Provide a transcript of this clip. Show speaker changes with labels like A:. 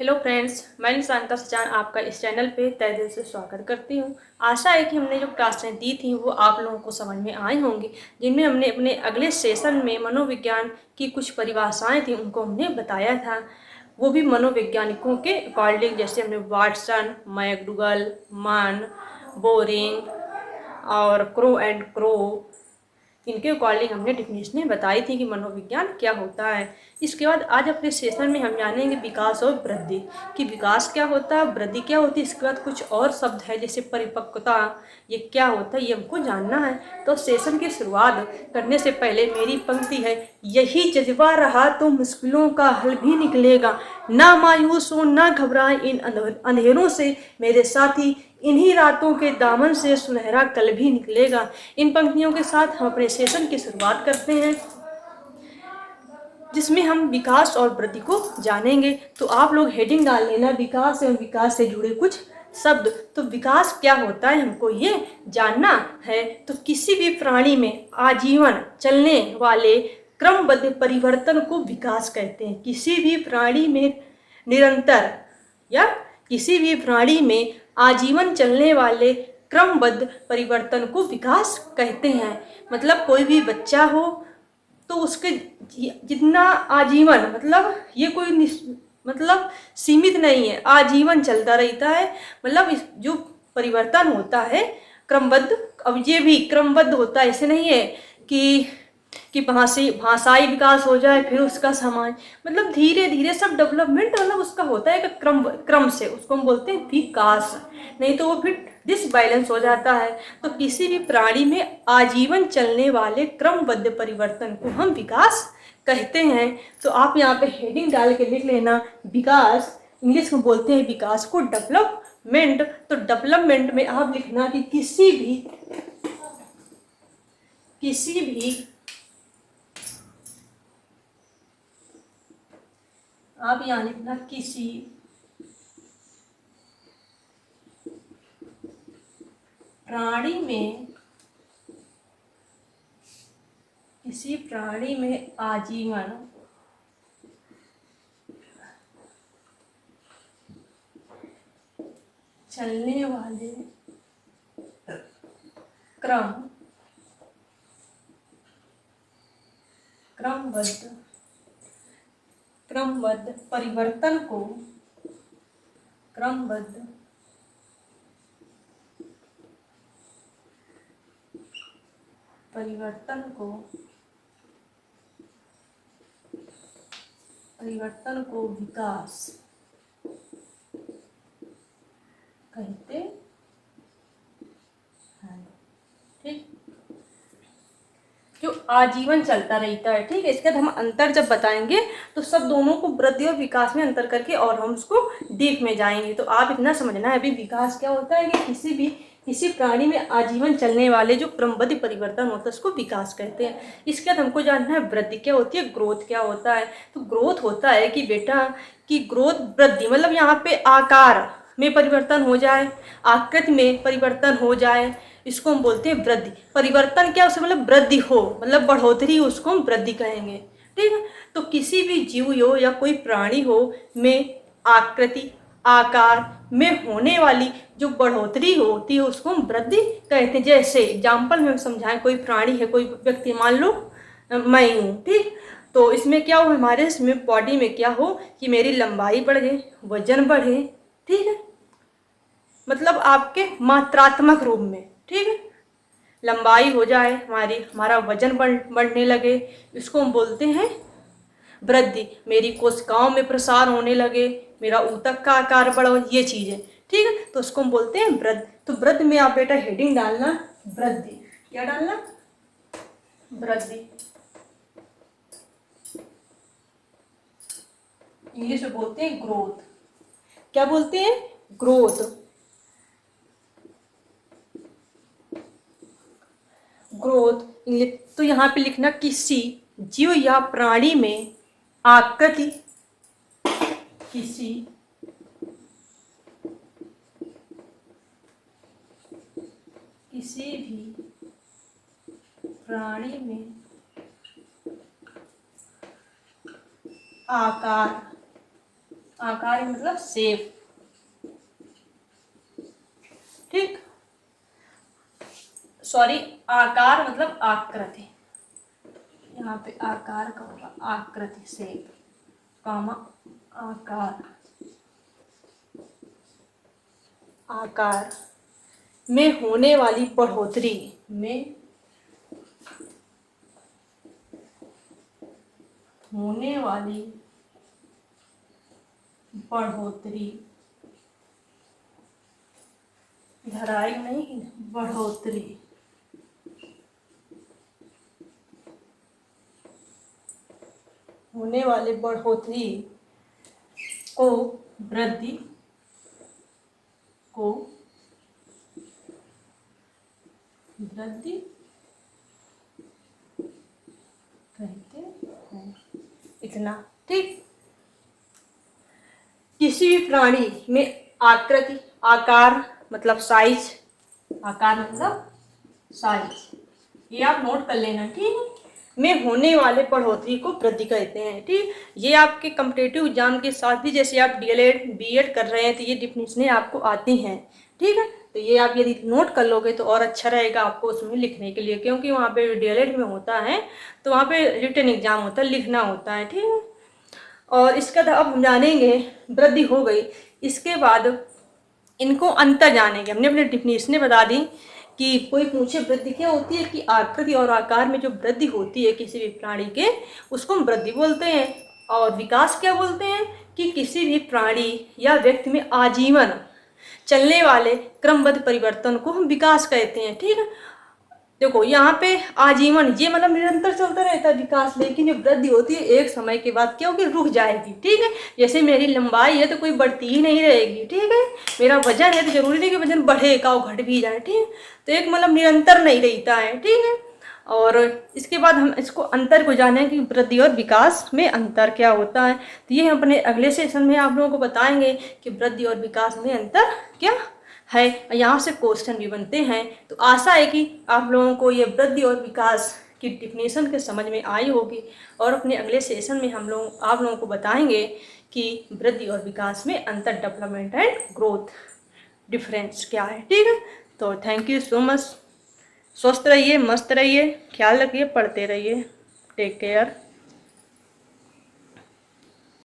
A: Hello friends, मैं शांता सचान आपका इस चैनल पे तहे दिल से स्वागत करती हूँ। आशा है कि हमने जो क्लासें दी थी वो आप लोगों को समझ में आई होंगी, जिनमें हमने अपने अगले सेशन में मनोविज्ञान की कुछ परिभाषाएं थी उनको हमने बताया था। वो भी मनोवैज्ञानिकों के अकॉर्डिंग, जैसे हमने वाटसन, मैकडूगल, मान, बोरिंग और क्रो एंड क्रो, इनके अकॉर्डिंग हमने डिफिनेशनें बताई थी कि मनोविज्ञान क्या होता है। इसके बाद आज अपने सेशन में हम जानेंगे विकास और वृद्धि, कि विकास क्या होता है, वृद्धि क्या होती है। इसके बाद कुछ और शब्द है जैसे परिपक्वता, ये क्या होता है ये हमको जानना है। तो सेशन की शुरुआत करने से पहले मेरी पंक्ति है, यही जज्बा रहा तो मुश्किलों का हल भी निकलेगा, ना मायूस हो ना घबराए इन अंधेरों से मेरे साथी, इन्हीं रातों के दामन से सुनहरा कल भी निकलेगा। इन पंक्तियों के साथ हम अपने सेशन की शुरुआत करते हैं, जिसमें हम विकास और वृद्धि को जानेंगे। तो आप लोग हेडिंग डाल लेना, विकास एवं विकास से जुड़े कुछ शब्द। तो विकास क्या होता है हमको ये जानना है। तो किसी भी प्राणी में आजीवन चलने वाले क्रमबद्ध परिवर्तन को विकास कहते हैं। किसी भी प्राणी में निरंतर या किसी भी प्राणी में आजीवन चलने वाले क्रमबद्ध परिवर्तन को विकास कहते हैं। मतलब कोई भी बच्चा हो तो उसके जितना आजीवन, मतलब ये कोई मतलब सीमित नहीं है, आजीवन चलता रहता है। मतलब इस जो परिवर्तन होता है क्रमबद्ध, अब ये भी क्रमबद्ध होता है, ऐसे नहीं है कि भाषाई विकास हो जाए फिर उसका समाज, मतलब धीरे धीरे सब डेवलपमेंट, मतलब उसका होता है कि क्रम क्रम से, उसको हम बोलते हैं विकास। नहीं तो वो फिर डिसबैलेंस हो जाता है। तो किसी भी प्राणी में आजीवन चलने वाले क्रमबद्ध परिवर्तन को हम विकास कहते हैं। तो आप यहाँ पे हेडिंग डाल के लिख लेना, विकास, इंग्लिश में बोलते हैं विकास को डेवलपमेंट। तो डेवलपमेंट में आप लिखना कि किसी भी आप यहाँ लिखना किसी प्राणी में आजीवन चलने वाले क्रमबद्ध परिवर्तन को विकास कहते हैं। ठीक, जो आजीवन चलता रहता है। ठीक है, इसके बाद हम अंतर जब बताएंगे तो सब दोनों को, वृद्धि और विकास में अंतर करके और हम उसको डीप में जाएंगे। तो आप इतना समझना है अभी विकास क्या होता है कि किसी प्राणी में आजीवन चलने वाले जो क्रमबद्ध परिवर्तन होता है उसको विकास कहते हैं। इसके बाद हमको जानना है वृद्धि क्या होती है, ग्रोथ क्या होता है। तो ग्रोथ होता है कि बेटा कि ग्रोथ, वृद्धि मतलब यहाँ पे आकार में परिवर्तन हो जाए, आकृति में परिवर्तन हो जाए, इसको हम बोलते हैं वृद्धि। परिवर्तन क्या, उसे मतलब वृद्धि हो, मतलब बढ़ोतरी, उसको हम वृद्धि कहेंगे। ठीक है, तो किसी भी जीव हो या कोई प्राणी हो में आकृति, आकार में होने वाली जो बढ़ोतरी होती है उसको हम वृद्धि कहते हैं। जैसे एग्जाम्पल में हम समझाएं, कोई प्राणी है, कोई व्यक्ति, मान लो मैं हूँ, ठीक, तो इसमें क्या हो, हमारे इसमें बॉडी में क्या हो कि मेरी लंबाई बढ़े, वजन बढ़े। ठीक है, मतलब आपके मात्रात्मक रूप में। ठीक है, लंबाई हो जाए हमारी, हमारा वजन बढ़ने लगे, इसको हम बोलते हैं वृद्धि। मेरी कोशिकाओं में प्रसार होने लगे, मेरा ऊतक का आकार बढ़ो, ये चीजें। ठीक है, तो उसको हम बोलते हैं वृद्धि। तो वृद्धि में आप बेटा हेडिंग डालना वृद्धि। क्या डालना, वृद्धि। इंग्लिश में बोलते हैं ग्रोथ। क्या बोलते हैं, ग्रोथ। Growth English. तो यहाँ पे लिखना किसी जीव या प्राणी में आकृति, किसी भी प्राणी में आकार, आकार मतलब शेप, ठीक। सॉरी, आकार मतलब आकृति, यहाँ पे आकार का होगा आकृति, शेप, कामा आकार। आकार में होने वाली बढ़ोतरी, में होने वाली बढ़ोतरी, धराई नहीं, बढ़ोतरी, होने वाली बढ़ोतरी को वृद्धि, को वृद्धि कहते हैं। इतना, ठीक। किसी भी प्राणी में आकृति, आकार मतलब साइज, आकार मतलब साइज, ये आप नोट कर लेना, ठीक। में होने वाले बढ़ोतरी को वृद्धि कहते हैं, ठीक। ये आपके कॉम्पिटिटिव एग्जाम के साथ भी, जैसे आप डीएलएड बीएड कर रहे हैं तो ये डिफिनेशनें आपको आती हैं, ठीक है। तो ये आप यदि नोट कर लोगे तो और अच्छा रहेगा आपको उसमें लिखने के लिए, क्योंकि वहाँ पे डीएलएड में होता है तो वहाँ पे रिटन एग्जाम होता है, लिखना होता है, ठीक है। और इसका अब हम जानेंगे, वृद्धि हो गई, इसके बाद इनको अंतर जानेंगे। हमने अपने डिफिनेशन बता दी कि कोई पूछे वृद्धि क्या होती है, कि आकृति और आकार में जो वृद्धि होती है किसी भी प्राणी के, उसको हम वृद्धि बोलते हैं। और विकास क्या बोलते हैं, कि किसी भी प्राणी या व्यक्ति में आजीवन चलने वाले क्रमबद्ध परिवर्तन को हम विकास कहते हैं, ठीक है। देखो यहाँ पे आजीवन, ये मतलब निरंतर चलता रहता है विकास, लेकिन जो वृद्धि होती है एक समय के बाद क्या होगी, रुक जाएगी, ठीक है। जैसे मेरी लंबाई है तो कोई बढ़ती ही नहीं रहेगी, ठीक है। मेरा वजन है तो जरूरी नहीं कि वजन बढ़ेगा और घट भी जाए, ठीक है। तो एक मतलब निरंतर नहीं रहता है, ठीक है। और इसके बाद हम इसको अंतर को जानें कि वृद्धि और विकास में अंतर क्या होता है। तो ये हम अपने अगले सेशन में आप लोगों को बताएंगे कि वृद्धि और विकास में अंतर क्या है। यहाँ से क्वेश्चन भी बनते हैं, तो आशा है कि आप लोगों को ये वृद्धि और विकास की डिफिनेशन के समझ में आई होगी। और अपने अगले सेशन में हम लोग आप लोगों को बताएंगे कि वृद्धि और विकास में अंतर, डेवलपमेंट एंड ग्रोथ डिफरेंस क्या है, ठीक है। तो थैंक यू सो मच। स्वस्थ रहिए, मस्त रहिए, ख्याल रखिए, पढ़ते रहिए। Take care.